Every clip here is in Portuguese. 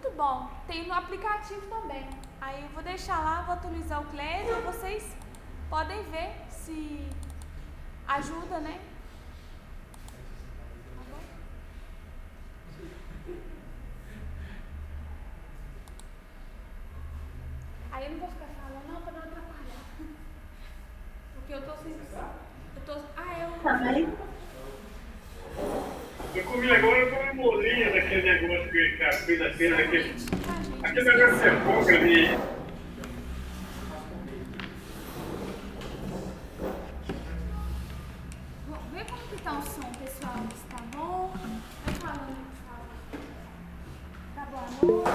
muito bom. Tem no aplicativo também. Aí eu vou deixar lá, vou atualizar o Cleiton, vocês podem ver se ajuda, né? Tá bom? Aí eu não vou ficar falando não, pra não atrapalhar. Porque eu tô sem... Tá bem? Eu comi agora uma molinha daquele negócio que a filha fez, aquele negócio que você compra ali. Vê como que tá o som, pessoal. Se tá bom. Vai falando, fala. Tá boa noite.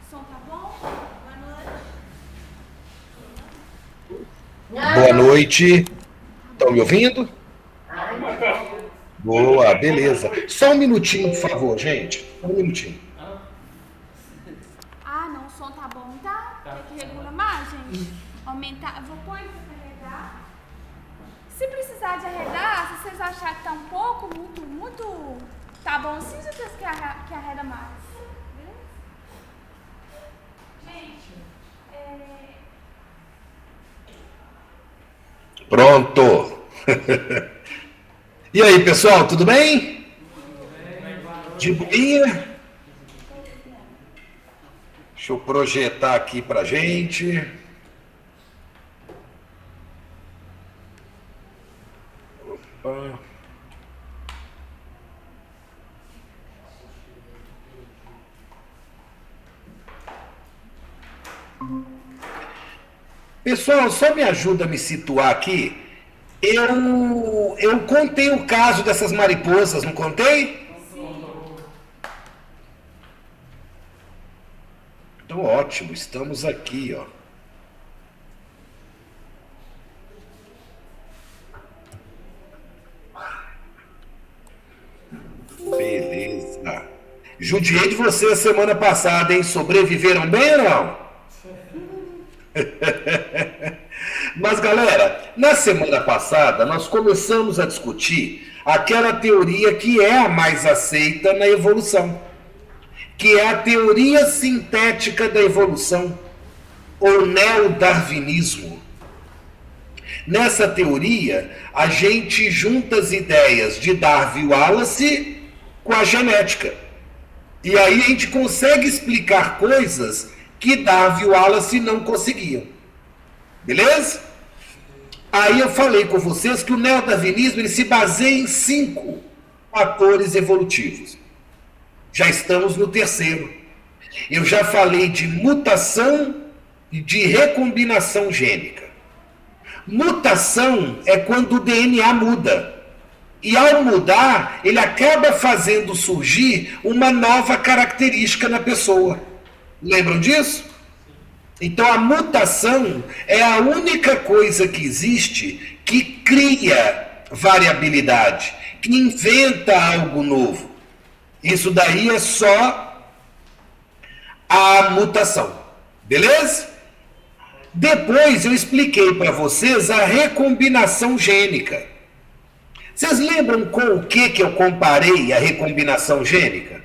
O som tá bom? Boa noite. Boa noite. Estão me ouvindo? Boa, beleza. Só um minutinho, por favor, gente. Um minutinho. Ah, não, o som tá bom, tá? Tem que regular mais, gente. Aumentar. Eu vou pôr ele pra carregar. Se precisar de arredar, se vocês acharem que tá um pouco, muito. Tá bom assim, se vocês que arreda mais. Beleza? Gente, Pronto. E aí, pessoal, tudo bem? De boinha? Deixa eu projetar aqui pra gente. Opa. Pessoal, só me ajuda a me situar aqui. Eu contei o caso dessas mariposas, não contei? sim. Então, ótimo, estamos aqui, ó. Beleza. Judiei de você a semana passada, hein? Sobreviveram bem ou não? Mas, galera, na semana passada nós começamos a discutir aquela teoria que é a mais aceita na evolução, que é a teoria sintética da evolução, ou neodarwinismo. Nessa teoria, a gente junta as ideias de Darwin e Wallace com a genética. E aí a gente consegue explicar coisas que Darwin e Wallace não conseguiam. Beleza? Aí eu falei com vocês que o neodarwinismo ele se baseia em 5 fatores evolutivos. Já estamos no terceiro. Eu já falei de mutação e de recombinação gênica. Mutação é quando o DNA muda. E ao mudar, ele acaba fazendo surgir uma nova característica na pessoa. Lembram disso? Então a mutação é a única coisa que existe que cria variabilidade, que inventa algo novo. Isso daí é só a mutação. Beleza? Depois eu expliquei para vocês a recombinação gênica. Vocês lembram com o que eu comparei a recombinação gênica?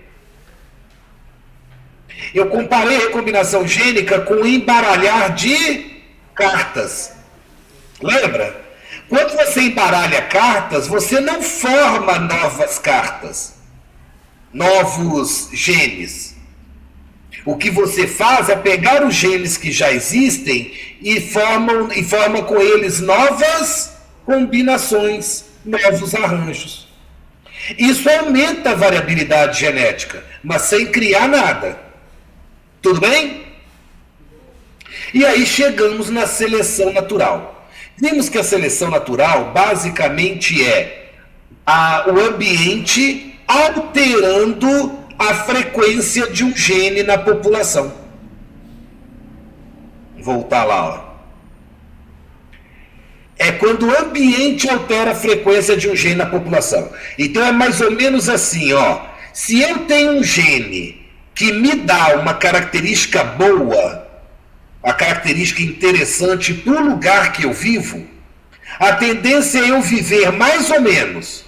Eu comparei a recombinação gênica com o embaralhar de cartas. Lembra? Quando você embaralha cartas, você não forma novas cartas, novos genes. O que você faz é pegar os genes que já existem e forma com eles novas combinações, novos arranjos. Isso aumenta a variabilidade genética, mas sem criar nada. Tudo bem? E aí chegamos na seleção natural. Vimos que a seleção natural basicamente é o ambiente alterando a frequência de um gene na população. Voltar lá, ó. É quando o ambiente altera a frequência de um gene na população. Então é mais ou menos assim, ó. Se eu tenho um gene que me dá uma característica boa, uma característica interessante para o lugar que eu vivo, a tendência é eu viver mais ou menos.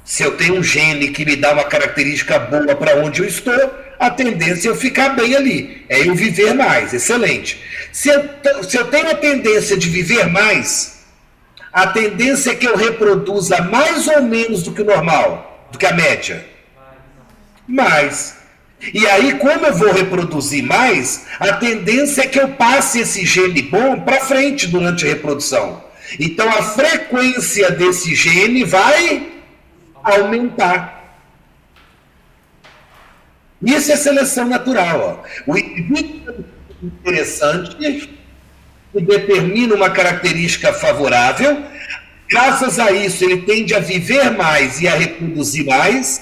Se eu tenho um gene que me dá uma característica boa para onde eu estou, a tendência é eu ficar bem ali, é eu viver mais, excelente. Se eu tenho a tendência de viver mais, a tendência é que eu reproduza mais ou menos do que o normal, do que a média? Mais. E aí, como eu vou reproduzir mais, a tendência é que eu passe esse gene bom para frente durante a reprodução. Então, a frequência desse gene vai aumentar. Isso é seleção natural. Ó. O indivíduo interessante que determina uma característica favorável, graças a isso ele tende a viver mais e a reproduzir mais,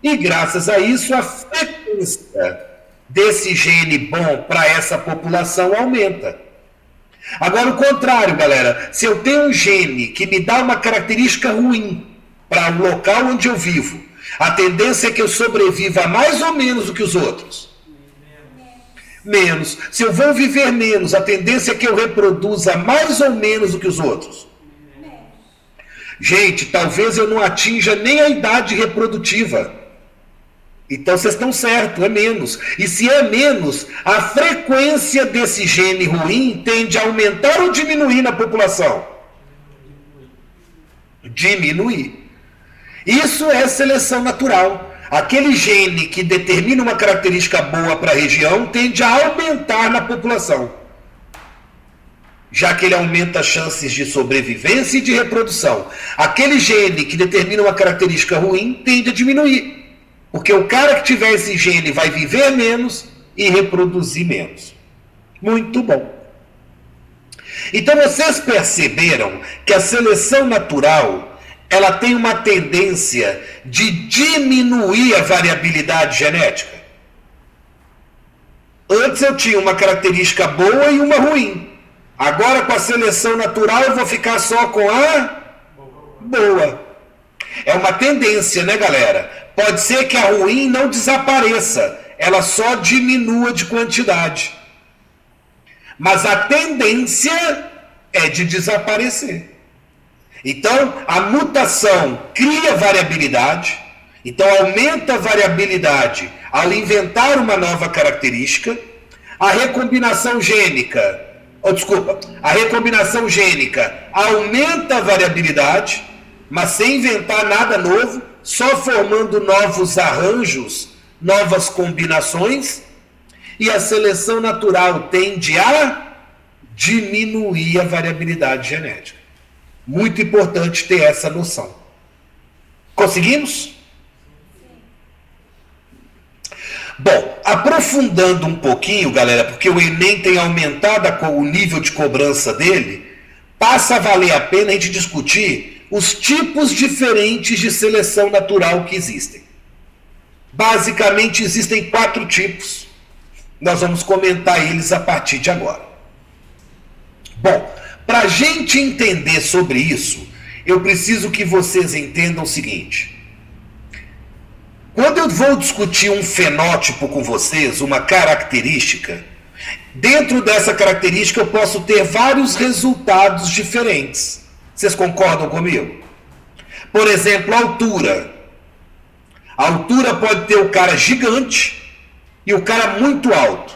e graças a isso a frequência desse gene bom para essa população aumenta. Agora o contrário, galera, se eu tenho um gene que me dá uma característica ruim para o local onde eu vivo, a tendência é que eu sobreviva mais ou menos do que os outros? Menos. Se eu vou viver menos, a tendência é que eu reproduza mais ou menos do que os outros? Gente, talvez eu não atinja nem a idade reprodutiva. Então vocês estão certos, é menos. E se é menos, a frequência desse gene ruim tende a aumentar ou diminuir na população? Diminuir. Isso é seleção natural. Aquele gene que determina uma característica boa para a região tende a aumentar na população, já que ele aumenta as chances de sobrevivência e de reprodução. Aquele gene que determina uma característica ruim tende a diminuir, porque o cara que tiver esse gene vai viver menos e reproduzir menos. Muito bom. Então vocês perceberam que a seleção natural ela tem uma tendência de diminuir a variabilidade genética? Antes eu tinha uma característica boa e uma ruim. Agora, com a seleção natural, eu vou ficar só com a boa. É uma tendência, né, galera? Pode ser que a ruim não desapareça, ela só diminua de quantidade. Mas a tendência é de desaparecer. Então, a mutação cria variabilidade, então aumenta a variabilidade ao inventar uma nova característica. A recombinação gênica, a recombinação gênica aumenta a variabilidade, mas sem inventar nada novo, só formando novos arranjos, novas combinações, e a seleção natural tende a diminuir a variabilidade genética. Muito importante ter essa noção. Conseguimos? Bom, aprofundando um pouquinho, galera, porque o Enem tem aumentado o nível de cobrança dele, passa a valer a pena a gente discutir os tipos diferentes de seleção natural que existem. Basicamente, existem 4 tipos. Nós vamos comentar eles a partir de agora. Bom, para a gente entender sobre isso, eu preciso que vocês entendam o seguinte. Quando eu vou discutir um fenótipo com vocês, uma característica, dentro dessa característica eu posso ter vários resultados diferentes. Vocês concordam comigo? Por exemplo, a altura. A altura pode ter o cara gigante e o cara muito alto.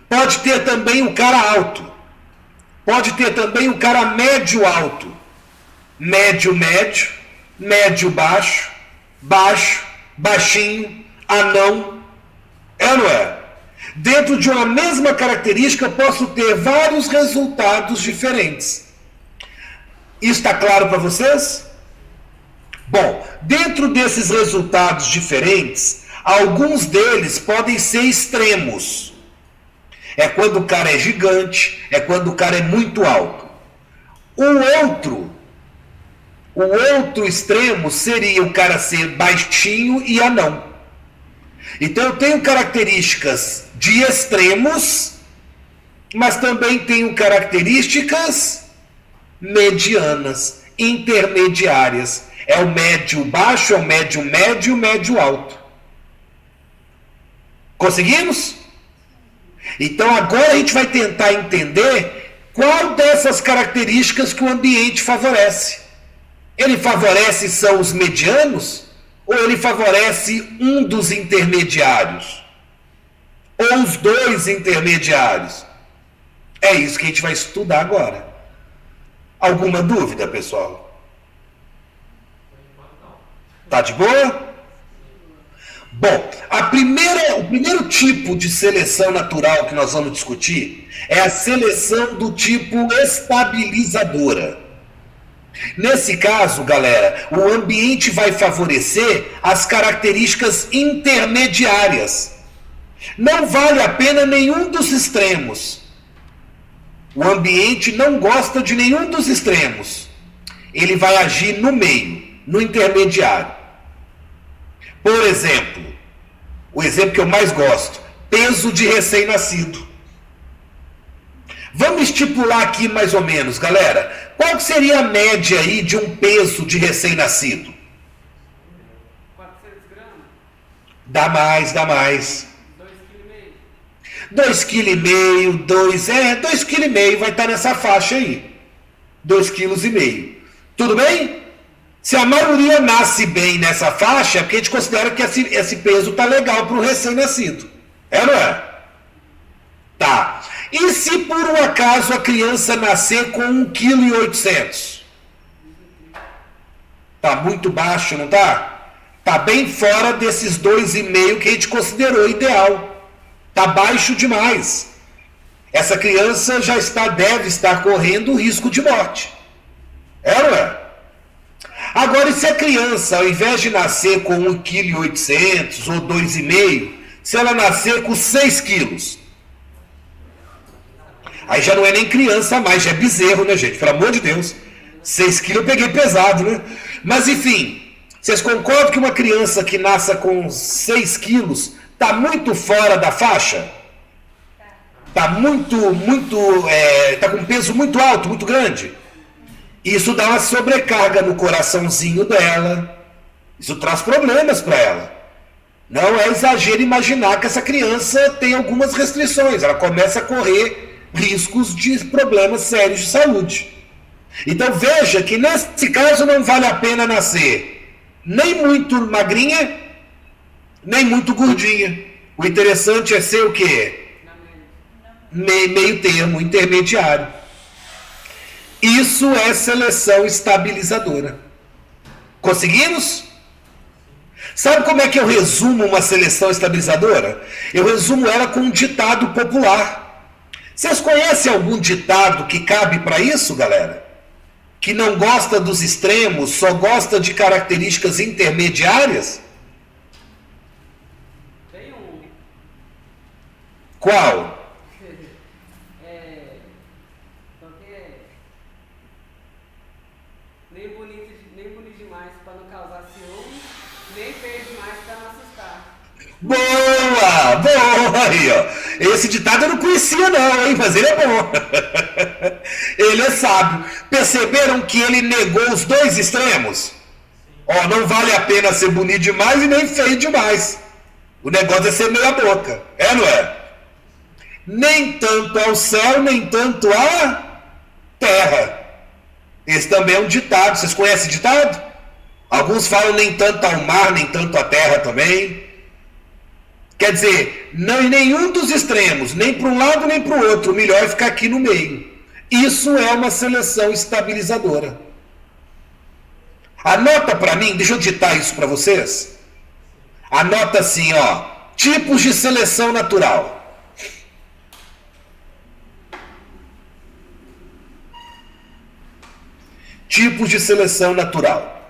Pode ter também o cara alto. Pode ter também o cara médio-alto, médio-médio, médio-baixo, baixo, baixinho, anão. É ou não é? Dentro de uma mesma característica, eu posso ter vários resultados diferentes. Isso está claro para vocês? Bom, dentro desses resultados diferentes, alguns deles podem ser extremos. É quando o cara é gigante, é quando o cara é muito alto. O outro extremo seria o cara ser baixinho e anão. Então eu tenho características de extremos, mas também tenho características medianas, intermediárias. É o médio baixo, é o médio médio e o médio alto. Conseguimos? Então agora a gente vai tentar entender qual dessas características que o ambiente favorece. Ele favorece só os medianos? Ou ele favorece um dos intermediários? Ou os dois intermediários? É isso que a gente vai estudar agora. Alguma dúvida, pessoal? Tá de boa? Bom, o primeiro tipo de seleção natural que nós vamos discutir é a seleção do tipo estabilizadora. Nesse caso, galera, o ambiente vai favorecer as características intermediárias. Não vale a pena nenhum dos extremos. O ambiente não gosta de nenhum dos extremos. Ele vai agir no meio, no intermediário. Por exemplo, o exemplo que eu mais gosto, peso de recém-nascido. Vamos estipular aqui mais ou menos, galera. Qual seria a média aí de um peso de recém-nascido? 400 gramas? Dá mais. 2,5 kg. 2,5 kg vai estar nessa faixa aí. 2,5 kg. Tudo bem? Se a maioria nasce bem nessa faixa, é porque a gente considera que esse peso está legal para o recém-nascido. É ou não é? Tá. E se por um acaso a criança nascer com 1,8 kg? Tá muito baixo, não tá? Tá bem fora desses 2,5 que a gente considerou ideal. Tá baixo demais. Essa criança deve estar correndo risco de morte. É ou não é? Agora, e se a criança, ao invés de nascer com 1,8 kg ou 2,5 kg, se ela nascer com 6 quilos? Aí já não é nem criança mais, já é bezerro, né, gente? Pelo amor de Deus. 6 quilos eu peguei pesado, né? Mas, enfim, vocês concordam que uma criança que nasça com 6 quilos está muito fora da faixa? Está tá com um peso muito alto, muito grande? Isso dá uma sobrecarga no coraçãozinho dela. Isso traz problemas para ela. Não é exagero imaginar que essa criança tem algumas restrições. Ela começa a correr riscos de problemas sérios de saúde. Então veja que nesse caso não vale a pena nascer nem muito magrinha, nem muito gordinha. O interessante é ser o quê? Meio termo, intermediário. Isso é seleção estabilizadora. Conseguimos? Sabe como é que eu resumo uma seleção estabilizadora? Eu resumo ela com um ditado popular. Vocês conhecem algum ditado que cabe para isso, galera? Que não gosta dos extremos, só gosta de características intermediárias? Tem um. Qual? Nem bonito demais para não causar ciúme, nem feio demais para não assustar. Boa aí, ó. Esse ditado eu não conhecia não, hein? Mas ele é bom. Ele é sábio. Perceberam que ele negou os dois extremos? Ó, não vale a pena ser bonito demais e nem feio demais. O negócio é ser meia boca. É ou não é? Nem tanto ao céu, nem tanto à terra. Esse também é um ditado. Vocês conhecem ditado? Alguns falam nem tanto ao mar, nem tanto à terra também. Quer dizer, não em nenhum dos extremos, nem para um lado nem para o outro. O melhor é ficar aqui no meio. Isso é uma seleção estabilizadora. Anota para mim, deixa eu ditar isso para vocês. Anota assim, ó. Tipos de seleção natural. Tipos de seleção natural.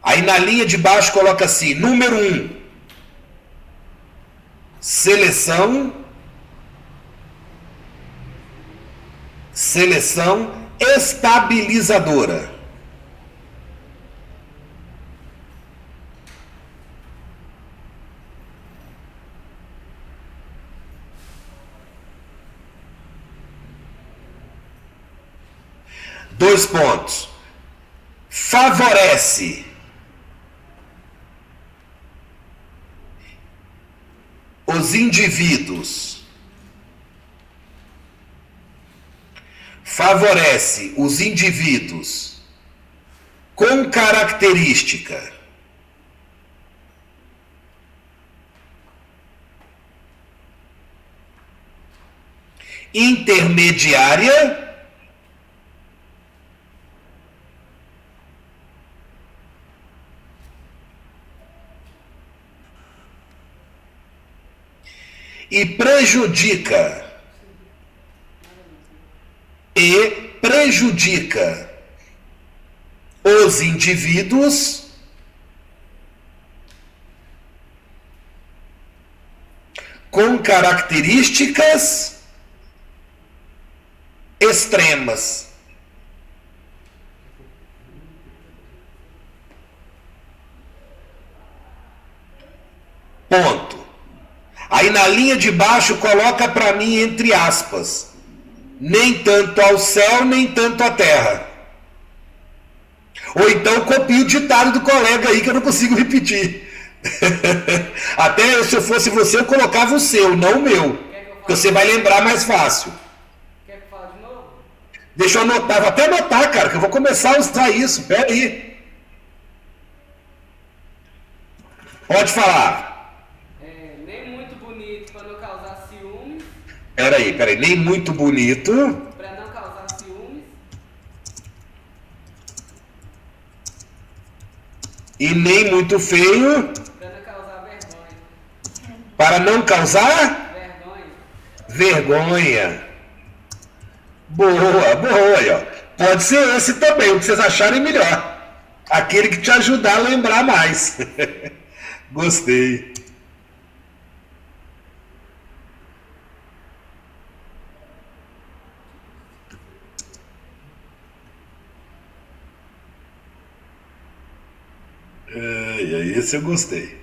Aí na linha de baixo coloca assim, número 1. Seleção estabilizadora. Dois pontos. Favorece os indivíduos. Favorece os indivíduos com característica intermediária e prejudica os indivíduos com características extremas. Ponto. Aí na linha de baixo coloca para mim entre aspas: nem tanto ao céu, nem tanto à terra. Ou então copia o ditado do colega aí que eu não consigo repetir. Até se eu fosse você, eu colocava o seu, não o meu. Porque você vai lembrar mais fácil. Quer que eu fale de novo? Deixa eu anotar, vou até anotar, cara, que eu vou começar a usar isso. Pera aí. Pode falar. Nem muito bonito para não causar ciúmes. Pera aí. Nem muito bonito. Para não causar ciúmes. E nem muito feio. Para não causar vergonha. Para não causar Vergonha. vergonha. Boa aí, ó. Pode ser esse também, o que vocês acharem melhor. Aquele que te ajudar a lembrar mais. Gostei. Esse eu gostei.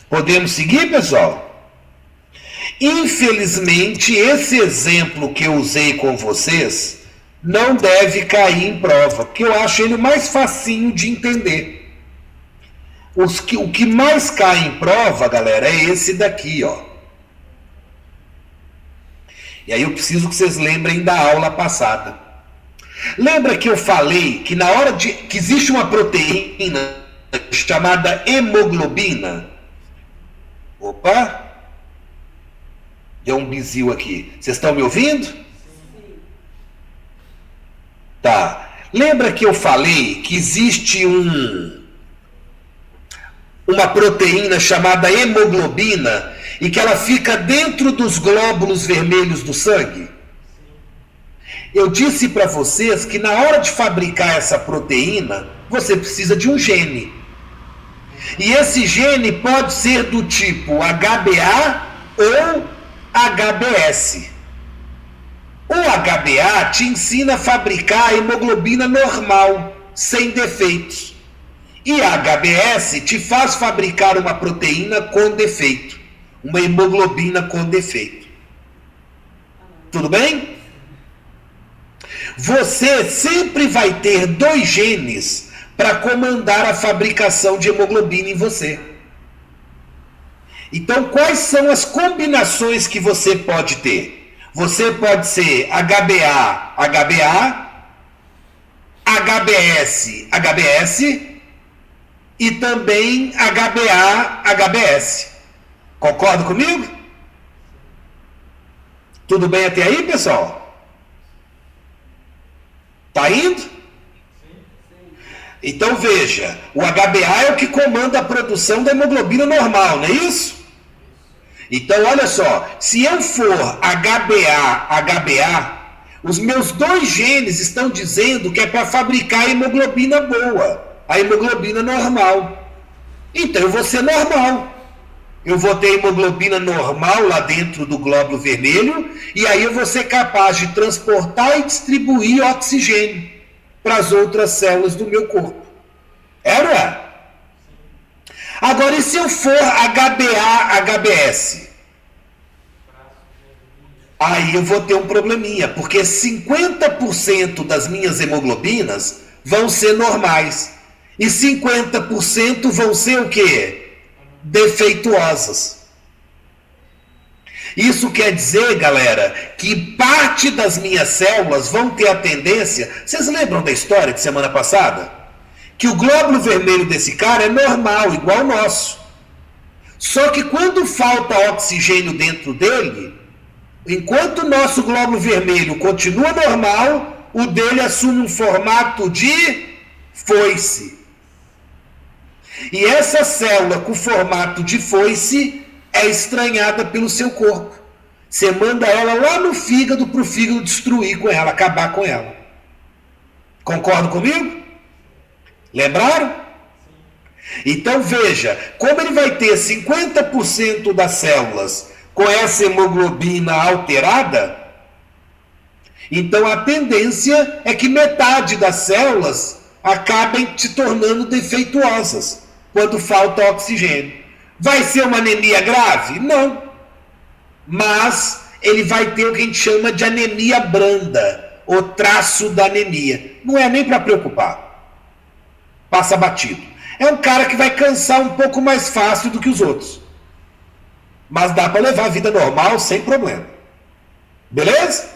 Podemos seguir, pessoal? Infelizmente, esse exemplo que eu usei com vocês não deve cair em prova, porque eu acho ele mais facinho de entender. O que mais cai em prova, galera, é esse daqui, ó. E aí eu preciso que vocês lembrem da aula passada. Lembra que eu falei que na hora de que existe uma proteína chamada hemoglobina? Opa! Deu um bizil aqui. Vocês estão me ouvindo? Sim. Tá. Lembra que eu falei que existe uma proteína chamada hemoglobina e que ela fica dentro dos glóbulos vermelhos do sangue? Eu disse para vocês que na hora de fabricar essa proteína, você precisa de um gene. E esse gene pode ser do tipo HBA ou HBS. O HBA te ensina a fabricar a hemoglobina normal, sem defeitos. E a HBS te faz fabricar uma proteína com defeito, uma hemoglobina com defeito. Tudo bem? Você sempre vai ter dois genes para comandar a fabricação de hemoglobina em você. Então, quais são as combinações que você pode ter? Você pode ser HBA, HBA, HBS, HBS e também HBA, HBS. Concorda comigo? Tudo bem até aí, pessoal? Tá indo? Então veja, o HBA é o que comanda a produção da hemoglobina normal, não é isso? Então olha só, se eu for HBA, HBA, os meus dois genes estão dizendo que é para fabricar a hemoglobina boa, a hemoglobina normal. Então eu vou ser normal. Eu vou ter hemoglobina normal lá dentro do glóbulo vermelho e aí eu vou ser capaz de transportar e distribuir oxigênio para as outras células do meu corpo. Era? Agora, e se eu for HBA, HBS? Aí eu vou ter um probleminha, porque 50% das minhas hemoglobinas vão ser normais. E 50% vão ser o quê? Defeituosas. Isso quer dizer, galera, que parte das minhas células vão ter a tendência... Vocês lembram da história de semana passada? Que o glóbulo vermelho desse cara é normal, igual ao nosso. Só que quando falta oxigênio dentro dele, enquanto o nosso glóbulo vermelho continua normal, o dele assume um formato de foice. E essa célula com formato de foice é estranhada pelo seu corpo. Você manda ela lá no fígado para o fígado destruir com ela, acabar com ela. Concordam comigo? Lembraram? Então veja, como ele vai ter 50% das células com essa hemoglobina alterada, então a tendência é que metade das células acabem se tornando defeituosas quando falta oxigênio. Vai ser uma anemia grave? Não. Mas ele vai ter o que a gente chama de anemia branda, o traço da anemia. Não é nem para preocupar. Passa batido. É um cara que vai cansar um pouco mais fácil do que os outros. Mas dá para levar a vida normal sem problema. Beleza?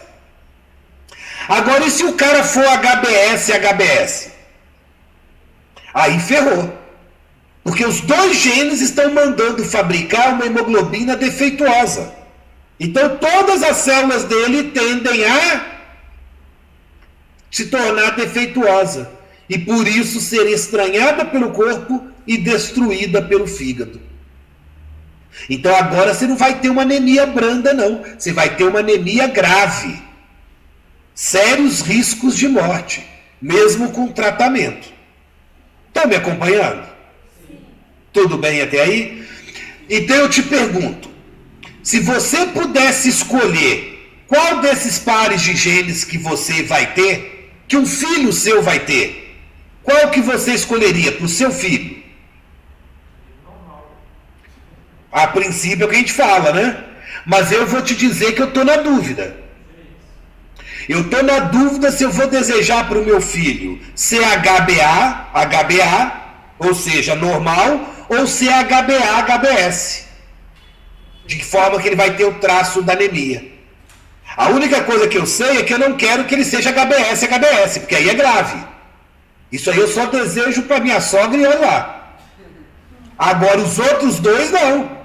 Agora, e se o cara for HBS? Aí ferrou. Porque os dois genes estão mandando fabricar uma hemoglobina defeituosa. Então todas as células dele tendem a se tornar defeituosa. E por isso ser estranhada pelo corpo e destruída pelo fígado. Então agora você não vai ter uma anemia branda, não. Você vai ter uma anemia grave. Sérios riscos de morte, mesmo com tratamento. Estão me acompanhando? Tudo bem até aí? Então eu te pergunto, se você pudesse escolher qual desses pares de genes que você vai ter, que um filho seu vai ter, qual que você escolheria para o seu filho? A princípio é o que a gente fala, né? Mas eu vou te dizer que eu estou na dúvida. Eu estou na dúvida se eu vou desejar para o meu filho ser HBA, ou seja, normal, ou ser HBS. De que forma que ele vai ter o traço da anemia. A única coisa que eu sei é que eu não quero que ele seja HBS, porque aí é grave. Isso aí eu só desejo para minha sogra e olha lá. Agora os outros dois não.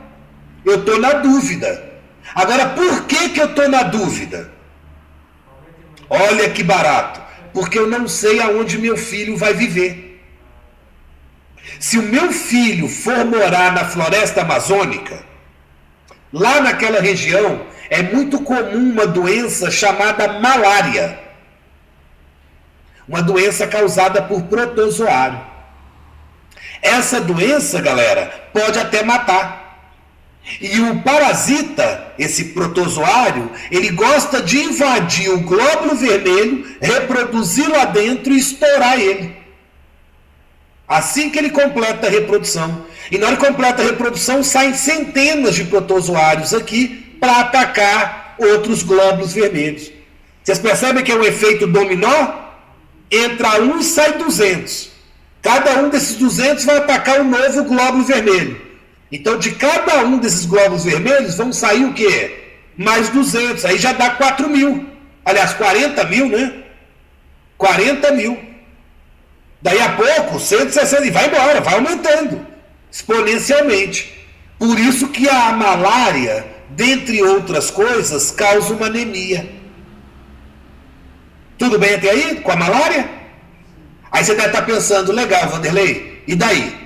Eu estou na dúvida. Agora por que eu estou na dúvida? Olha que barato. Porque eu não sei aonde meu filho vai viver. Se o meu filho for morar na floresta amazônica, lá naquela região é muito comum uma doença chamada malária. Uma doença causada por protozoário. Essa doença, galera, pode até matar. E o parasita, esse protozoário, ele gosta de invadir o glóbulo vermelho, reproduzir lá dentro e estourar ele. Assim que ele completa a reprodução. E na hora que completa a reprodução, saem centenas de protozoários aqui para atacar outros glóbulos vermelhos. Vocês percebem que é um efeito dominó? Entra um e sai 200. Cada um desses 200 vai atacar um novo glóbulo vermelho. Então, de cada um desses glóbulos vermelhos, vão sair o quê? Mais 200. Aí já dá 4 mil. Aliás, 40 mil, né? 40 mil. Daí a pouco, 160, e vai embora, vai aumentando. Exponencialmente. Por isso que a malária, dentre outras coisas, causa uma anemia. Tudo bem até aí com a malária? Aí você deve estar pensando, legal, Vanderlei, e daí?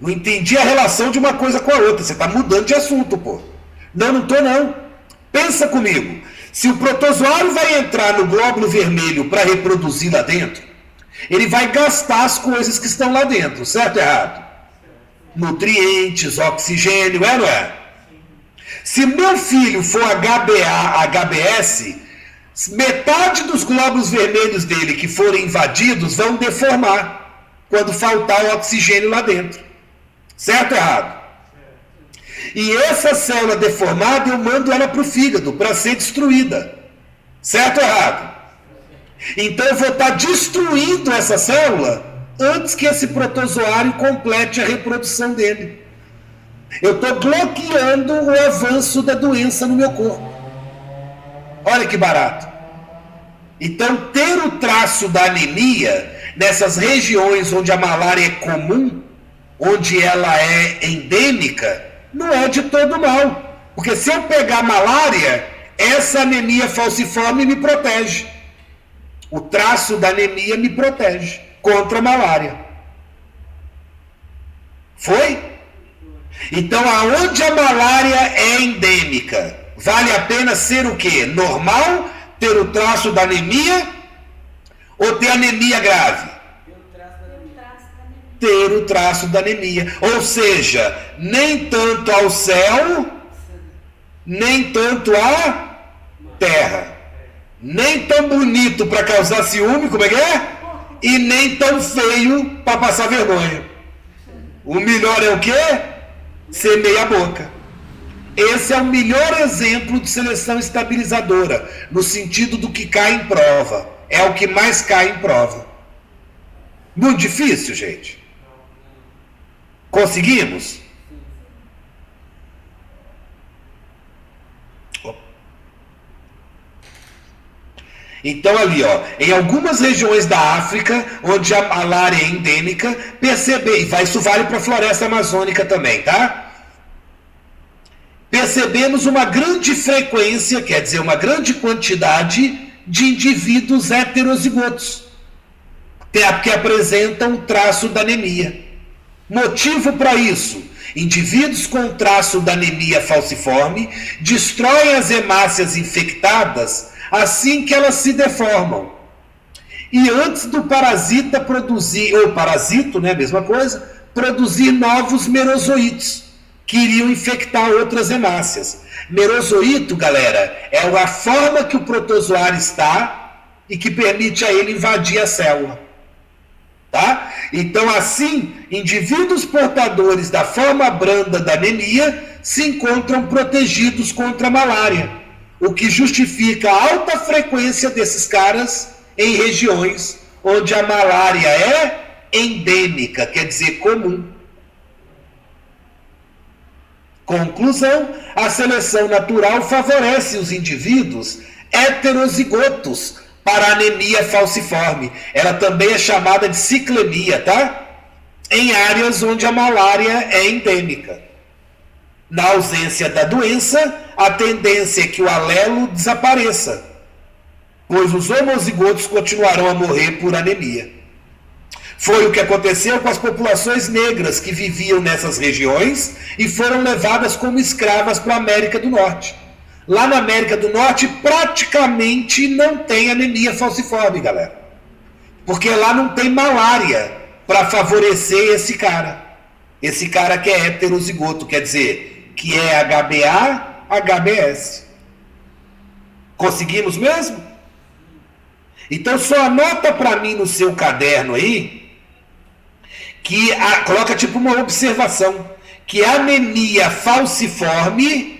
Não entendi a relação de uma coisa com a outra. Você está mudando de assunto, pô. Não estou não. Pensa comigo. Se o protozoário vai entrar no glóbulo vermelho para reproduzir lá dentro, ele vai gastar as coisas que estão lá dentro, certo ou errado? Nutrientes, oxigênio, é ou não é? Se meu filho for HBS, metade dos glóbulos vermelhos dele que forem invadidos vão deformar quando faltar o oxigênio lá dentro. Certo ou errado? E essa célula deformada, eu mando ela para o fígado, para ser destruída. Certo ou errado? Então eu vou estar destruindo essa célula antes que esse protozoário complete a reprodução dele. Eu estou bloqueando o avanço da doença no meu corpo. Olha que barato. Então, ter o traço da anemia nessas regiões onde a malária é comum, onde ela é endêmica, não é de todo mal. Porque se eu pegar malária, essa anemia falciforme me protege. O traço da anemia me protege contra a malária. Foi? Então, aonde a malária é endêmica, vale a pena ser o quê? Normal, ter o traço da anemia ou ter anemia grave? Ter o traço da anemia. Ou seja, nem tanto ao céu, nem tanto à terra. Nem tão bonito para causar ciúme, como é que é? E nem tão feio para passar vergonha. O melhor é o quê? Ser meia boca. Esse é o melhor exemplo de seleção estabilizadora, no sentido do que cai em prova. É o que mais cai em prova. Muito difícil, gente. Conseguimos? Então ali, ó, em algumas regiões da África, onde a malária é endêmica, isso vale para a floresta amazônica também, tá? Percebemos uma grande frequência, quer dizer, uma grande quantidade de indivíduos heterozigotos, que apresentam o traço da anemia. Motivo para isso: indivíduos com traço da anemia falciforme destroem as hemácias infectadas assim que elas se deformam. E antes do parasita produzir, ou parasito, né, mesma coisa, produzir novos merozoítos, que iriam infectar outras hemácias. Merozoíto, galera, é a forma que o protozoário está e que permite a ele invadir a célula. Tá? Então, assim, indivíduos portadores da forma branda da anemia se encontram protegidos contra a malária, o que justifica a alta frequência desses caras em regiões onde a malária é endêmica, quer dizer, comum. Conclusão: a seleção natural favorece os indivíduos heterozigotos para a anemia falciforme. Ela também é chamada de ciclemia, tá? Em áreas onde a malária é endêmica. Na ausência da doença, a tendência é que o alelo desapareça, pois os homozigotos continuarão a morrer por anemia. Foi o que aconteceu com as populações negras que viviam nessas regiões e foram levadas como escravas para a América do Norte. Lá na América do Norte praticamente não tem anemia falciforme, galera. Porque lá não tem malária para favorecer esse cara. Esse cara que é heterozigoto, quer dizer, que é HBA, HBS. Conseguimos mesmo? Então só anota para mim no seu caderno aí, que coloca tipo uma observação, que a anemia falciforme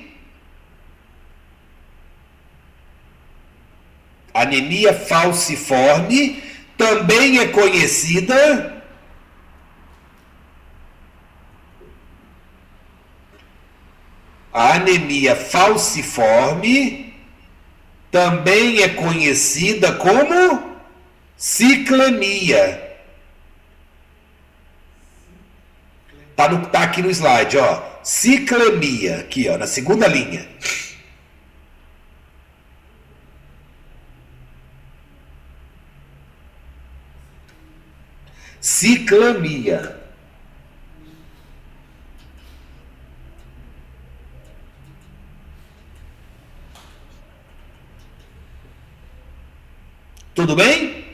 também é conhecida como ciclemia. Tá aqui no slide, ó. Ciclemia, aqui, ó, na segunda linha. Ciclemia. Tudo bem?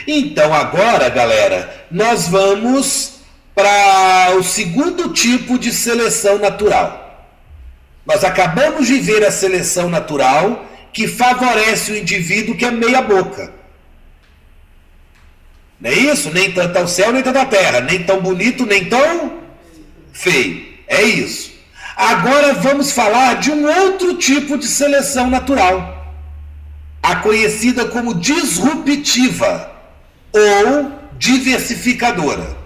Então agora, galera, nós vamos para o segundo tipo de seleção natural. Nós acabamos de ver a seleção natural que favorece o indivíduo que é meia boca. Não é isso? Nem tanto ao céu, nem tanto à terra. Nem tão bonito, nem tão feio. É isso. Agora vamos falar de um outro tipo de seleção natural, a conhecida como disruptiva ou diversificadora.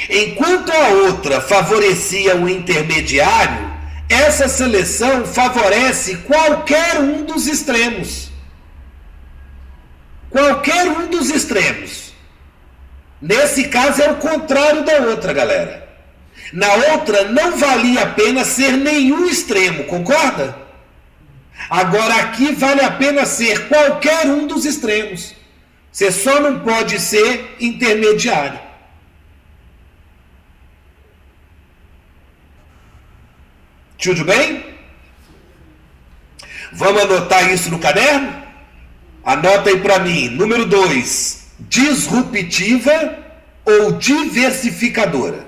Enquanto a outra favorecia o intermediário, essa seleção favorece qualquer um dos extremos. Qualquer um dos extremos. Nesse caso é o contrário da outra, galera. Na outra não valia a pena ser nenhum extremo, concorda? Agora aqui vale a pena ser qualquer um dos extremos. Você só não pode ser intermediário. Tudo bem? Vamos anotar isso no caderno? Anota aí para mim. Número 2. Disruptiva ou diversificadora?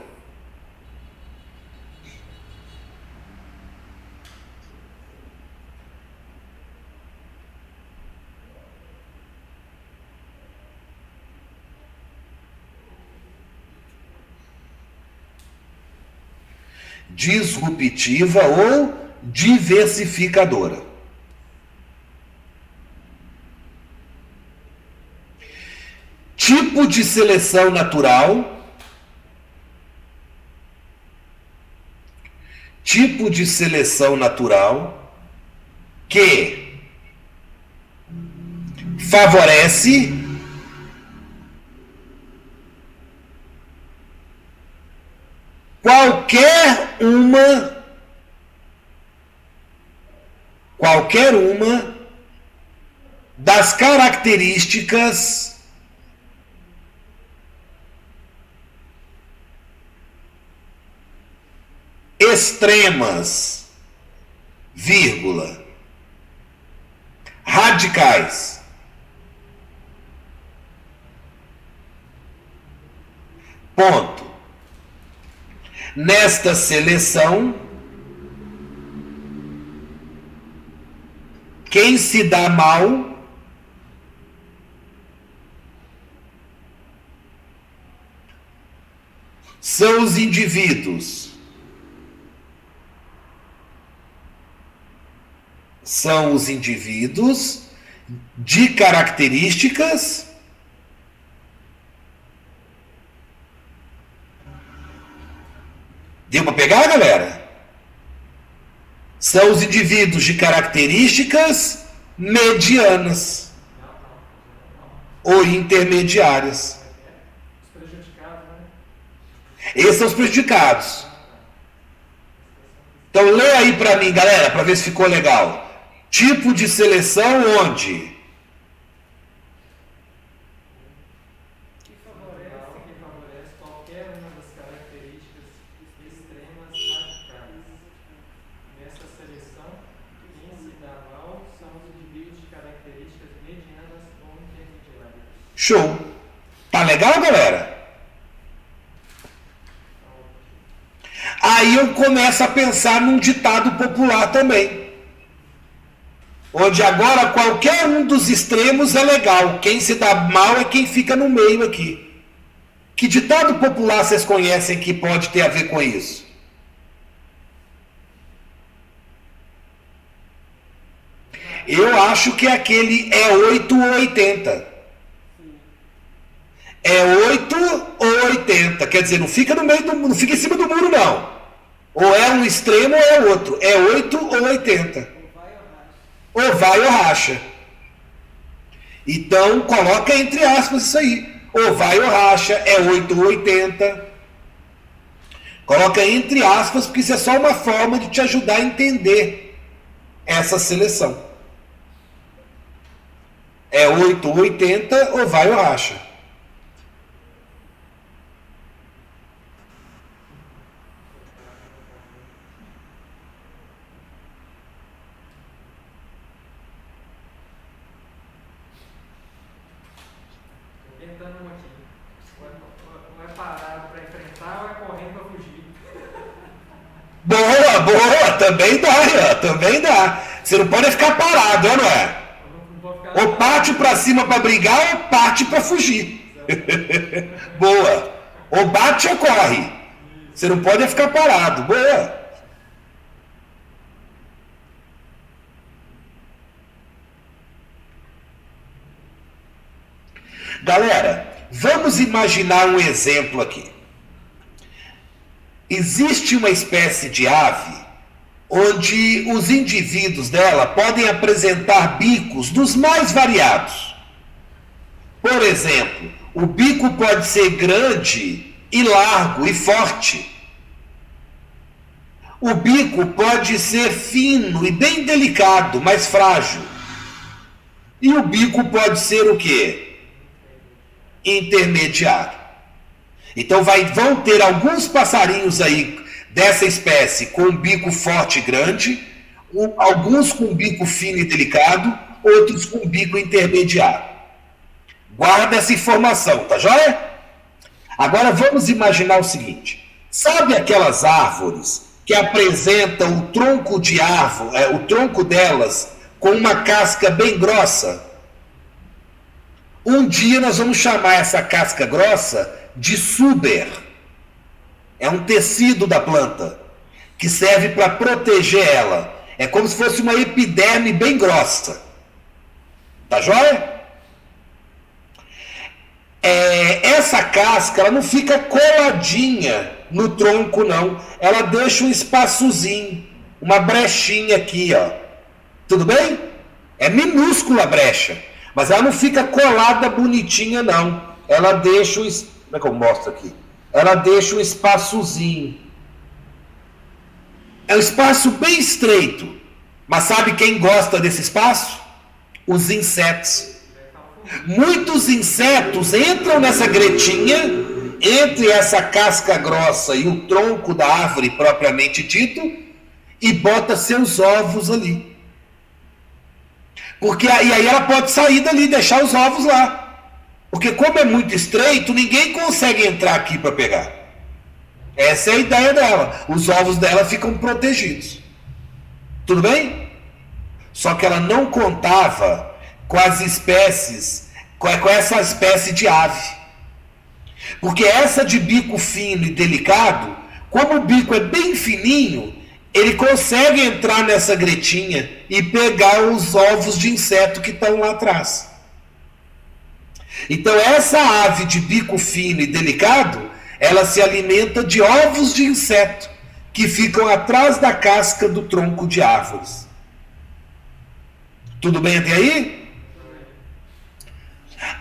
Disruptiva ou diversificadora? Tipo de seleção natural. Tipo de seleção natural que favorece qualquer uma das características extremas, vírgula, radicais, ponto. Nesta seleção, quem se dá mal são os indivíduos. São os indivíduos de características deu para pegar, galera? São os indivíduos de características medianas ou intermediárias. Esses são os prejudicados. Então lê aí para mim, galera, para ver se ficou legal. Tipo de seleção onde? Que favorece qualquer uma das características extremas radicais. Nessa seleção, quem se dá mal são os indivíduos de características medianas ou intermediárias. Show! Tá legal, galera? Aí eu começo a pensar num ditado popular também. Onde agora qualquer um dos extremos é legal. Quem se dá mal é quem fica no meio aqui. Que ditado popular vocês conhecem que pode ter a ver com isso? Eu acho que aquele é 8 ou 80. É 8 ou 80. Quer dizer, não fica no meio não fica em cima do muro, não. Ou é um extremo ou é outro. É 8 ou 80. Ou vai ou racha. Então, coloca entre aspas isso aí. Ou vai ou racha, é 8 ou 80. Coloca entre aspas, porque isso é só uma forma de te ajudar a entender essa seleção. É 8 ou 80, ou vai ou racha. Boa, também dá, também dá. Você não pode ficar parado, não é? Ou parte pra cima pra brigar, ou parte pra fugir. Boa. Ou bate ou corre. Você não pode ficar parado. Boa. Galera, vamos imaginar um exemplo aqui. Existe uma espécie de ave onde os indivíduos dela podem apresentar bicos dos mais variados. Por exemplo, o bico pode ser grande e largo e forte. O bico pode ser fino e bem delicado, mas frágil. E o bico pode ser o quê? Intermediário. Então vão ter alguns passarinhos aí dessa espécie com um bico forte e grande, alguns com bico fino e delicado, outros com bico intermediário. Guarda essa informação, tá joia? Agora vamos imaginar o seguinte: sabe aquelas árvores que apresentam o tronco de árvore, o tronco delas com uma casca bem grossa? Um dia nós vamos chamar essa casca grossa de suber. É um tecido da planta que serve para proteger ela. É como se fosse uma epiderme bem grossa. Tá joia? Essa casca ela não fica coladinha no tronco, não. Ela deixa um espaçozinho, uma brechinha aqui, ó. Tudo bem? É minúscula a brecha. Mas ela não fica colada bonitinha, não. Ela deixa como é que eu mostro aqui? Ela deixa um espaçozinho. É um espaço bem estreito. Mas sabe quem gosta desse espaço? Os insetos. Muitos insetos entram nessa gretinha, entre essa casca grossa e o tronco da árvore propriamente dito, e bota seus ovos ali. Porque aí ela pode sair dali e deixar os ovos lá. Porque como é muito estreito, ninguém consegue entrar aqui para pegar. Essa é a ideia dela. Os ovos dela ficam protegidos. Tudo bem? Só que ela não contava com as espécies, com essa espécie de ave. Porque essa de bico fino e delicado, como o bico é bem fininho, ele consegue entrar nessa gretinha e pegar os ovos de inseto que estão lá atrás. Então essa ave de bico fino e delicado, ela se alimenta de ovos de inseto que ficam atrás da casca do tronco de árvores. Tudo bem até aí?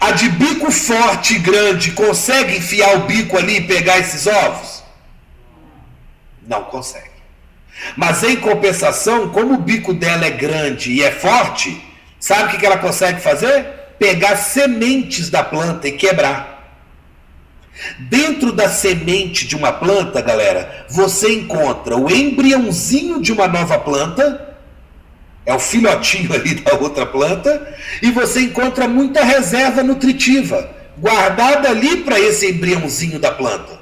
A de bico forte e grande consegue enfiar o bico ali e pegar esses ovos? Não consegue. Mas em compensação, como o bico dela é grande e é forte, sabe o que ela consegue fazer? Pegar sementes da planta e quebrar. Dentro da semente de uma planta, galera, você encontra o embriãozinho de uma nova planta, é o filhotinho ali da outra planta, e você encontra muita reserva nutritiva guardada ali para esse embriãozinho da planta.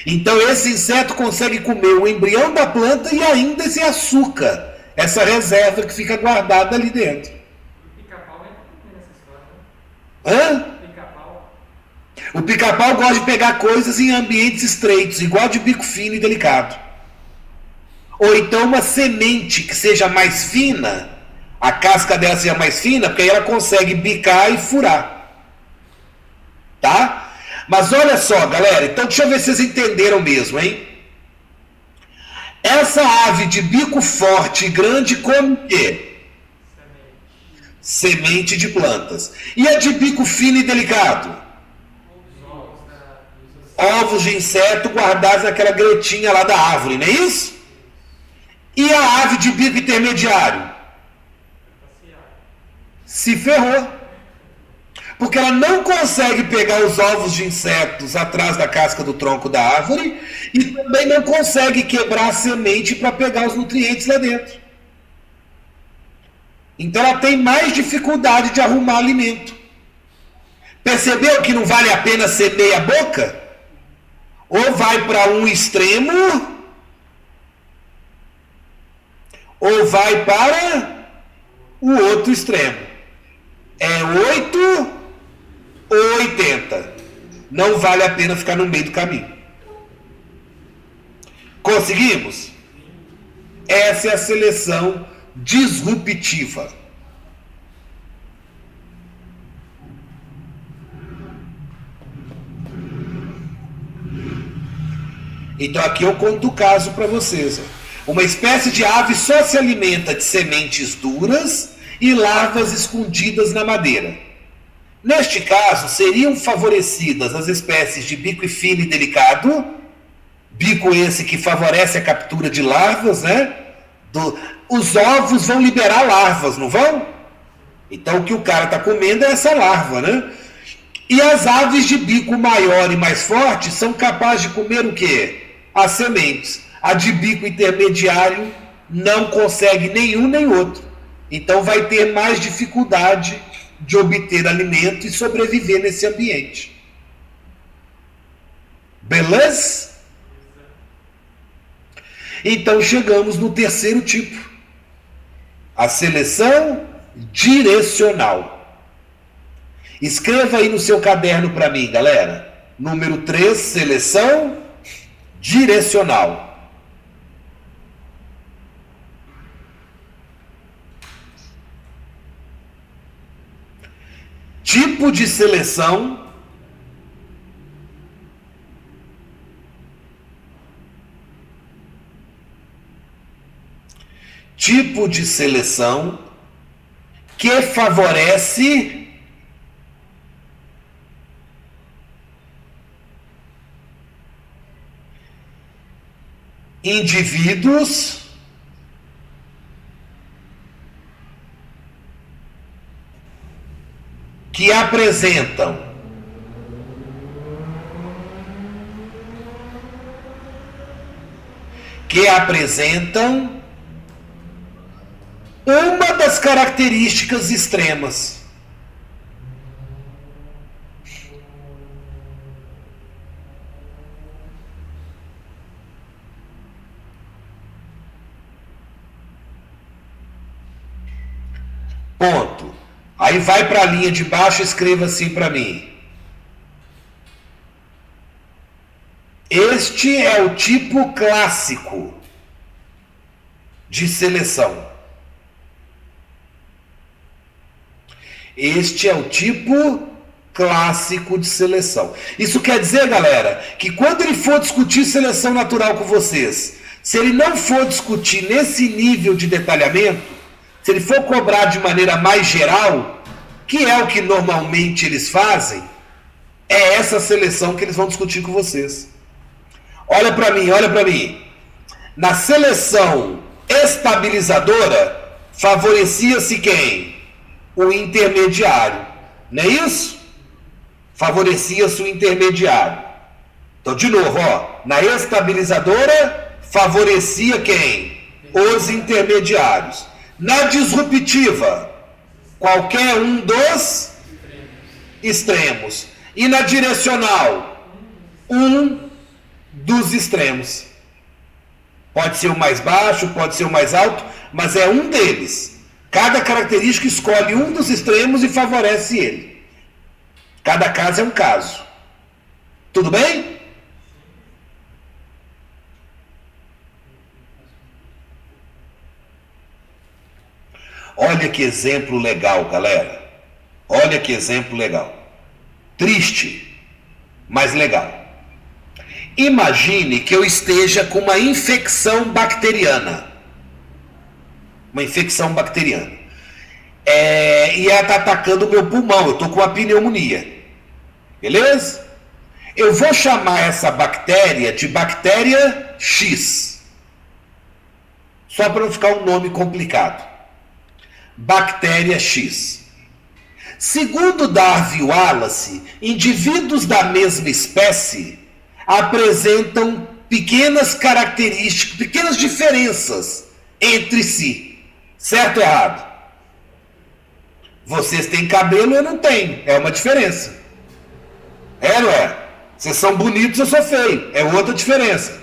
Então esse inseto consegue comer o embrião da planta e ainda esse açúcar, essa reserva que fica guardada ali dentro. O pica-pau é nessa história, né? Hã? O pica-pau gosta de pegar coisas em ambientes estreitos, igual de bico fino e delicado. Ou então uma semente que seja mais fina, a casca dela seja mais fina, porque aí ela consegue bicar e furar. Tá? Mas olha só, galera, então deixa eu ver se vocês entenderam mesmo, hein? Essa ave de bico forte e grande come o quê? Semente de plantas. E a de bico fino e delicado? Ovos de inseto guardados naquela gretinha lá da árvore, não é isso? E a ave de bico intermediário? Se ferrou. Porque ela não consegue pegar os ovos de insetos atrás da casca do tronco da árvore e também não consegue quebrar a semente para pegar os nutrientes lá dentro. Então ela tem mais dificuldade de arrumar alimento. Percebeu que não vale a pena ser meia boca? Ou vai para um extremo, ou vai para o outro extremo. É 8 ou 80. Não vale a pena ficar no meio do caminho. Conseguimos? Essa é a seleção disruptiva. Então aqui eu conto o caso para vocês. Uma espécie de ave só se alimenta de sementes duras e larvas escondidas na madeira. Neste caso, seriam favorecidas as espécies de bico fino e delicado, bico esse que favorece a captura de larvas, né? Os ovos vão liberar larvas, não vão? Então o que o cara está comendo é essa larva, né? E as aves de bico maior e mais forte são capazes de comer o quê? As sementes. A de bico intermediário não consegue nenhum nem outro. Então vai ter mais dificuldade de obter alimento e sobreviver nesse ambiente. Beleza? Então chegamos no terceiro tipo. A seleção direcional. Escreva aí no seu caderno para mim, galera. Número 3, seleção direcional. Tipo de seleção que favorece indivíduos que apresentam uma das características extremas. Ponto. Aí vai para a linha de baixo e escreva assim para mim. Este é o tipo clássico de seleção. Este é o tipo clássico de seleção. Isso quer dizer, galera, que quando ele for discutir seleção natural com vocês, se ele não for discutir nesse nível de detalhamento, se ele for cobrar de maneira mais geral, que é o que normalmente eles fazem, é essa seleção que eles vão discutir com vocês. Olha para mim, olha para mim. Na seleção estabilizadora, favorecia-se quem? O intermediário. Não é isso? Favorecia-se o intermediário. Então, de novo, ó, na estabilizadora, favorecia quem? Os intermediários. Na disruptiva, qualquer um dos extremos. E na direcional, um dos extremos. Pode ser o mais baixo, pode ser o mais alto, mas é um deles. Cada característica escolhe um dos extremos e favorece ele. Cada caso é um caso. Tudo bem? Olha que exemplo legal, galera. Olha que exemplo legal. Triste, mas legal. Imagine que eu esteja com uma infecção bacteriana. Uma infecção bacteriana. E ela está atacando o meu pulmão. Eu estou com uma pneumonia. Beleza? Eu vou chamar essa bactéria de bactéria X. Só para não ficar um nome complicado. Bactéria X. Segundo Darwin Wallace, indivíduos da mesma espécie apresentam pequenas características, pequenas diferenças entre si. Certo ou errado? Vocês têm cabelo, eu não tenho. É uma diferença. É, não é? Vocês são bonitos, eu sou feio. É outra diferença.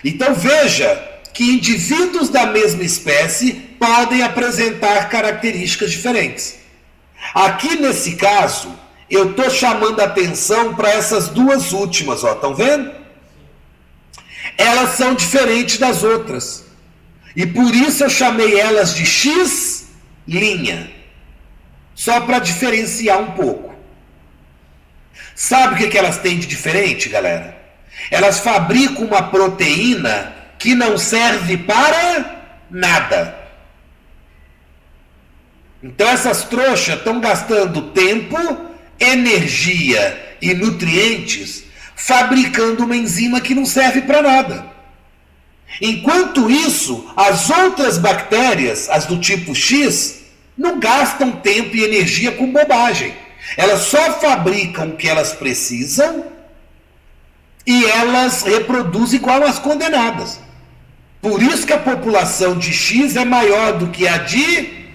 Então veja que indivíduos da mesma espécie podem apresentar características diferentes. Aqui nesse caso, eu estou chamando a atenção para essas duas últimas, ó, estão vendo? Elas são diferentes das outras. E por isso eu chamei elas de X', só para diferenciar um pouco. Sabe o que elas têm de diferente, galera? Elas fabricam uma proteína que não serve para nada. Então essas trouxas estão gastando tempo, energia e nutrientes fabricando uma enzima que não serve para nada. Enquanto isso, as outras bactérias, as do tipo X, não gastam tempo e energia com bobagem. Elas só fabricam o que elas precisam e elas reproduzem igual as condenadas. Por isso que a população de X é maior do que a de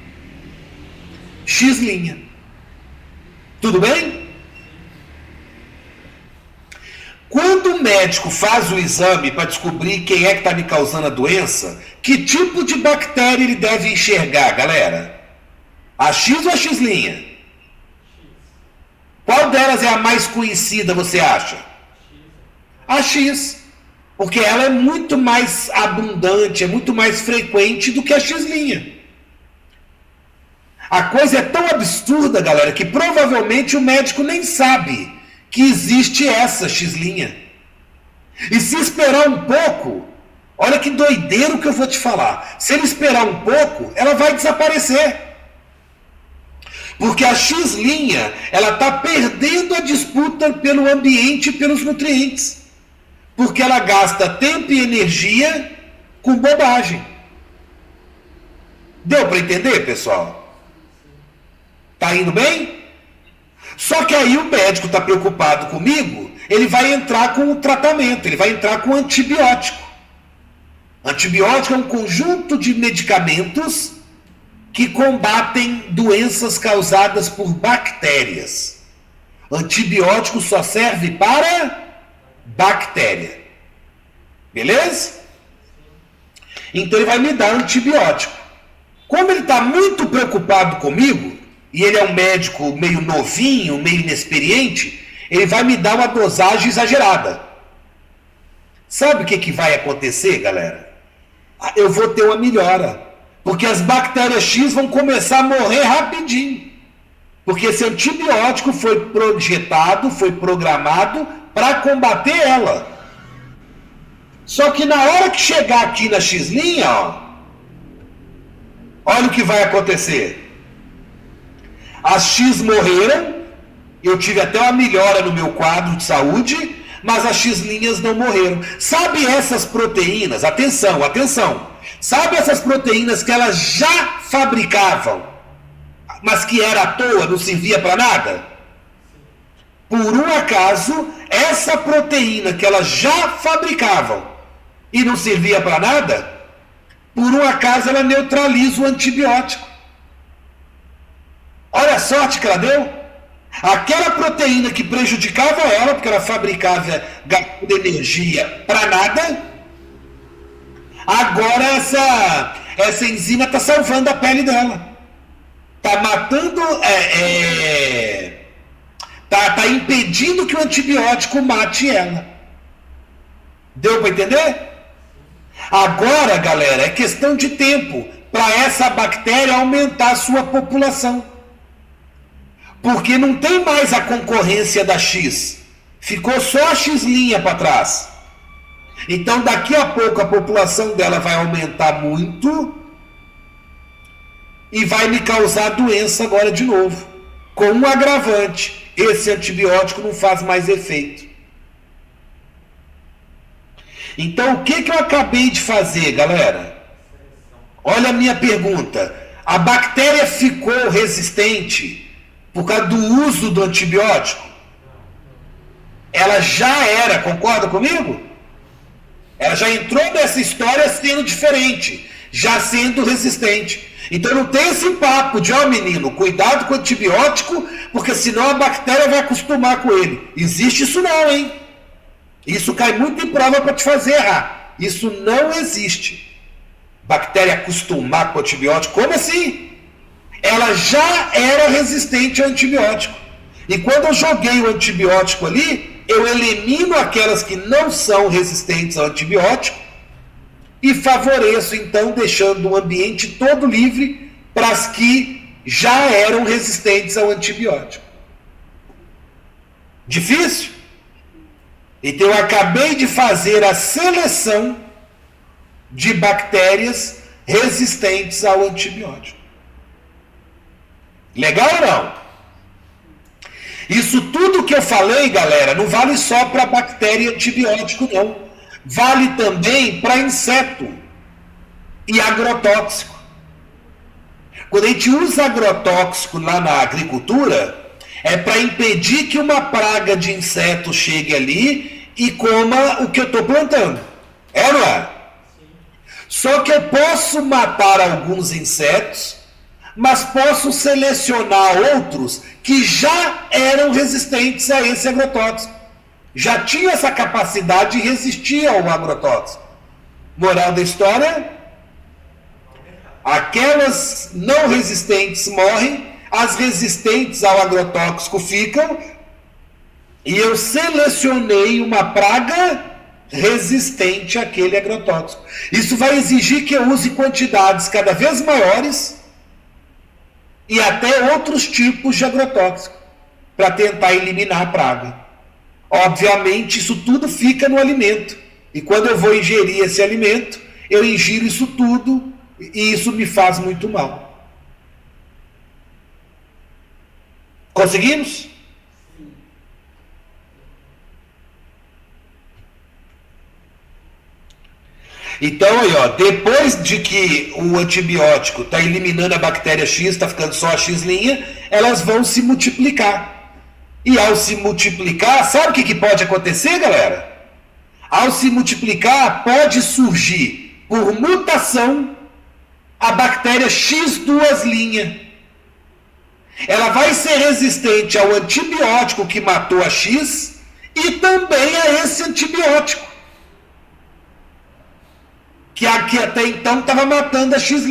X'. Tudo bem? Quando o médico faz o exame para descobrir quem é que está me causando a doença, que tipo de bactéria ele deve enxergar, galera? A X ou a X'? Qual delas é a mais conhecida, você acha? A X. Porque ela é muito mais abundante, é muito mais frequente do que a X'. A coisa é tão absurda, galera, que provavelmente o médico nem sabe que existe essa X'. E se esperar um pouco, olha que doideiro que eu vou te falar. Se ele esperar um pouco, ela vai desaparecer. Porque a X', ela está perdendo a disputa pelo ambiente e pelos nutrientes. Porque ela gasta tempo e energia com bobagem. Deu para entender, pessoal? Tá indo bem? Só que aí o médico está preocupado comigo, ele vai entrar com o tratamento, ele vai entrar com antibiótico. Antibiótico é um conjunto de medicamentos que combatem doenças causadas por bactérias. Antibiótico só serve para bactéria. Beleza? Então ele vai me dar antibiótico. Como ele está muito preocupado comigo, e ele é um médico meio novinho, meio inexperiente, ele vai me dar uma dosagem exagerada. Sabe o que vai acontecer, galera? Eu vou ter uma melhora. Porque as bactérias X vão começar a morrer rapidinho. Porque esse antibiótico foi projetado, foi programado para combater ela. Só que na hora que chegar aqui na X', ó, olha o que vai acontecer. As X morreram, eu tive até uma melhora no meu quadro de saúde, mas as X' não morreram. Sabe essas proteínas, atenção, atenção, sabe essas proteínas que elas já fabricavam, mas que era à toa, não servia para nada? Por um acaso, essa proteína que elas já fabricavam e não servia para nada, por um acaso ela neutraliza o antibiótico. Olha a sorte que ela deu. Aquela proteína que prejudicava ela, porque ela fabricava gastando energia para nada, agora essa enzima está salvando a pele dela. Está matando, tá impedindo que o antibiótico mate ela. Deu para entender? Agora, galera, é questão de tempo para essa bactéria aumentar a sua população. Porque não tem mais a concorrência da X. Ficou só a X' para trás. Então daqui a pouco a população dela vai aumentar muito e vai me causar doença agora de novo. Com um agravante. Esse antibiótico não faz mais efeito. Então o que eu acabei de fazer, galera? Olha a minha pergunta. A bactéria ficou resistente por causa do uso do antibiótico? Ela já era, concorda comigo? Ela já entrou nessa história sendo diferente, já sendo resistente. Então não tem esse papo de, menino, cuidado com o antibiótico, porque senão a bactéria vai acostumar com ele. Existe isso não, hein? Isso cai muito em prova para te fazer errar. Isso não existe. Bactéria acostumar com o antibiótico, como assim? Ela já era resistente ao antibiótico. E quando eu joguei o antibiótico ali, eu elimino aquelas que não são resistentes ao antibiótico e favoreço, então, deixando o ambiente todo livre para as que já eram resistentes ao antibiótico. Difícil? Então eu acabei de fazer a seleção de bactérias resistentes ao antibiótico. Legal ou não? Isso tudo que eu falei, galera, não vale só para bactéria e antibiótico, não. Vale também para inseto e agrotóxico. Quando a gente usa agrotóxico lá na agricultura, é para impedir que uma praga de inseto chegue ali e coma o que eu estou plantando. É ou não é? Só que eu posso matar alguns insetos, mas posso selecionar outros que já eram resistentes a esse agrotóxico. Já tinha essa capacidade de resistir ao agrotóxico. Moral da história? Aquelas não resistentes morrem, as resistentes ao agrotóxico ficam, e eu selecionei uma praga resistente àquele agrotóxico. Isso vai exigir que eu use quantidades cada vez maiores e até outros tipos de agrotóxico para tentar eliminar a praga. Obviamente, isso tudo fica no alimento. E quando eu vou ingerir esse alimento, eu ingiro isso tudo e isso me faz muito mal. Conseguimos? Então aí, ó, depois de que o antibiótico está eliminando a bactéria X, está ficando só a X', elas vão se multiplicar. E ao se multiplicar, sabe o que pode acontecer, galera? Ao se multiplicar, pode surgir, por mutação, a bactéria X'. Ela vai ser resistente ao antibiótico que matou a X e também a esse antibiótico, que até então estava matando a X',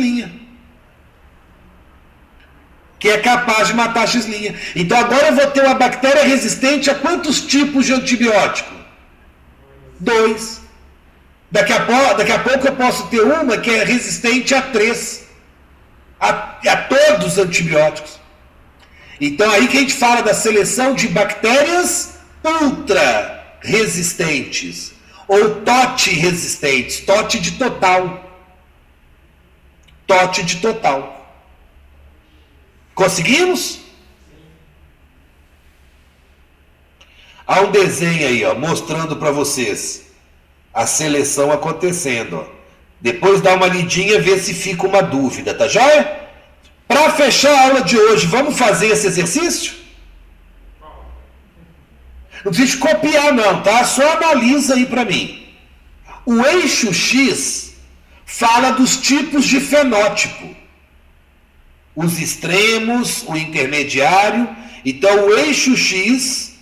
que é capaz de matar a X'. Então agora eu vou ter uma bactéria resistente a quantos tipos de antibiótico? 2. Daqui a pouco eu posso ter uma que é resistente a 3. A todos os antibióticos. Então aí que a gente fala da seleção de bactérias ultra resistentes. Ou TOT resistentes. TOT de total. TOT de total. Conseguimos? Há um desenho aí, ó, mostrando para vocês a seleção acontecendo. Ó. Depois dá uma lidinha e vê se fica uma dúvida, tá joia? Para fechar a aula de hoje, vamos fazer esse exercício? Não precisa copiar não, tá? Só analisa aí para mim. O eixo X fala dos tipos de fenótipo. Os extremos, o intermediário. Então o eixo X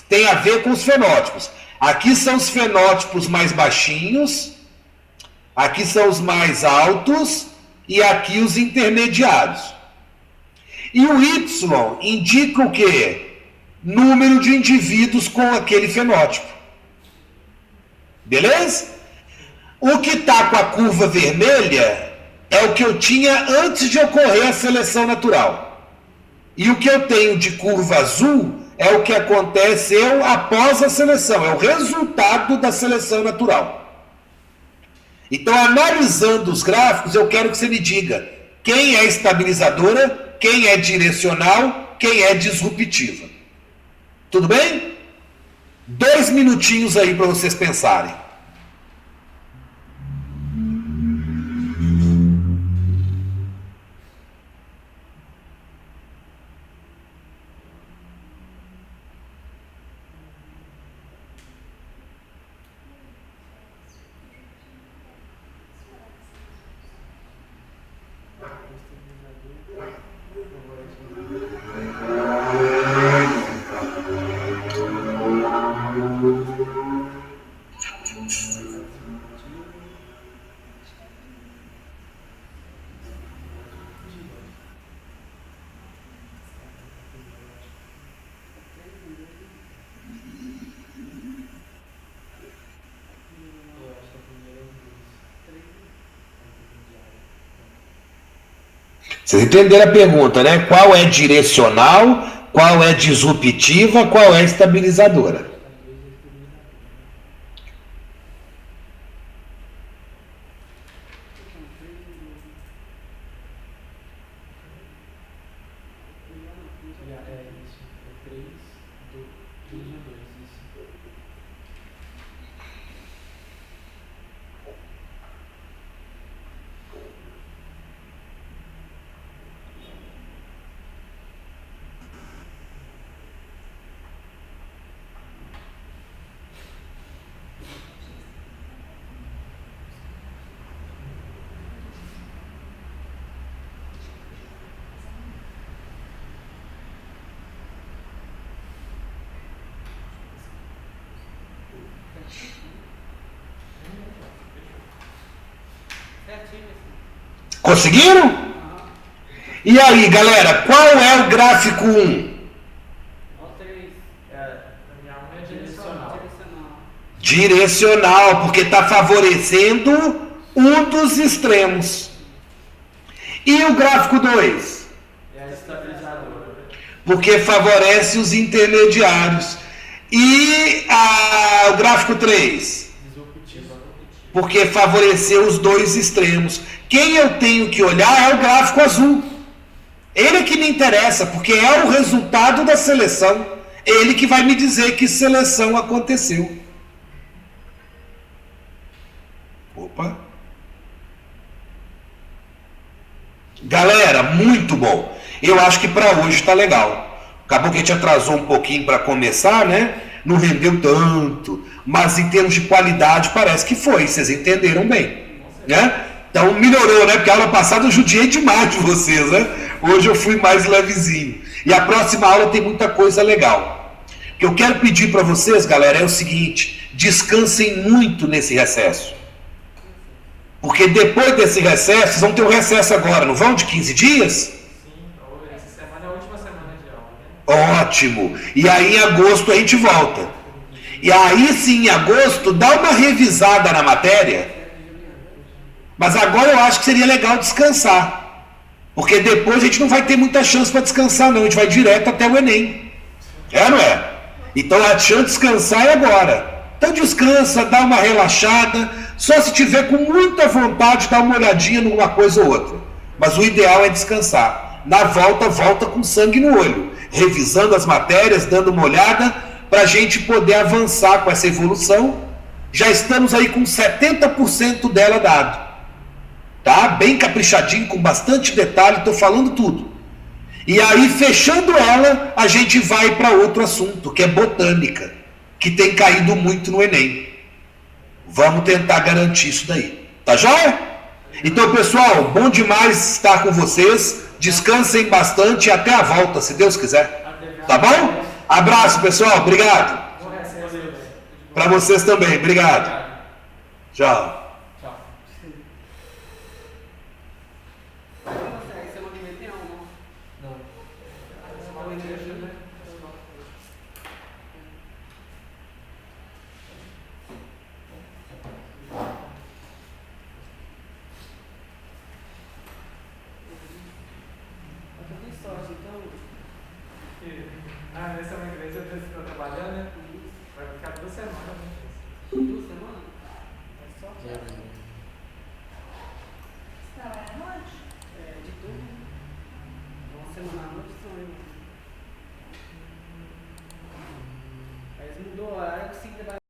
tem a ver com os fenótipos. Aqui são os fenótipos mais baixinhos, aqui são os mais altos e aqui os intermediários. E o Y indica o quê? Número de indivíduos com aquele fenótipo. Beleza? O que está com a curva vermelha é o que eu tinha antes de ocorrer a seleção natural. E o que eu tenho de curva azul é o que aconteceu após a seleção, é o resultado da seleção natural. Então, analisando os gráficos, eu quero que você me diga quem é estabilizadora, quem é direcional, quem é disruptiva. Tudo bem? 2 minutinhos aí para vocês pensarem. Vocês entenderam a pergunta, né? Qual é direcional, qual é disruptiva, qual é estabilizadora? É 3 e 2, isso. Certinho assim. Conseguiram? E aí, galera, qual é o gráfico 1? Ó, 3. Na minha alma é direcional. Direcional, porque está favorecendo um dos extremos. E o gráfico 2? É a estabilizadora. Porque favorece os intermediários. E o gráfico 3? Disruptiva. Porque favoreceu os dois extremos. Quem eu tenho que olhar é o gráfico azul. Ele é que me interessa, porque é o resultado da seleção. Ele que vai me dizer que seleção aconteceu. Opa. Galera, muito bom. Eu acho que para hoje está legal. Acabou que a gente atrasou um pouquinho para começar, né? Não rendeu tanto. Mas em termos de qualidade parece que foi. Vocês entenderam bem, né? Então melhorou, né? Porque a aula passada eu judiei demais de vocês, né? Hoje eu fui mais levezinho. E a próxima aula tem muita coisa legal. O que eu quero pedir para vocês, galera, é o seguinte: descansem muito nesse recesso. Porque depois desse recesso, vocês vão ter um recesso agora, não vão? De 15 dias? Sim, essa semana é a última semana de aula, né? Ótimo! E aí em agosto a gente volta. E aí sim, em agosto, dá uma revisada na matéria. Mas agora eu acho que seria legal descansar. Porque depois a gente não vai ter muita chance para descansar, não. A gente vai direto até o Enem. É, não é? Então a chance de descansar é agora. Então descansa, dá uma relaxada. Só se tiver com muita vontade, dá uma olhadinha numa coisa ou outra. Mas o ideal é descansar. Na volta, volta com sangue no olho. Revisando as matérias, dando uma olhada, para a gente poder avançar com essa evolução. Já estamos aí com 70% dela dado. Tá? Bem caprichadinho, com bastante detalhe, estou falando tudo. E aí, fechando ela, a gente vai para outro assunto, que é botânica, que tem caído muito no Enem. Vamos tentar garantir isso daí. Tá joia? Então, pessoal, bom demais estar com vocês. Descansem bastante e até a volta, se Deus quiser. Tá bom? Abraço, pessoal. Obrigado. Para vocês também. Obrigado. Tchau. Semana que vem tem aula, não? Não. Semana que vem, né? Eu tô com sorte, então. Nessa uma igreja você está trabalhando, né? Vai ficar 2 semanas, né? 2 semanas? É sorte. Está lá à noite? É, de tudo. Uma semana à noite são eu. Aí eles mudou o horário, eu consegui trabalhar.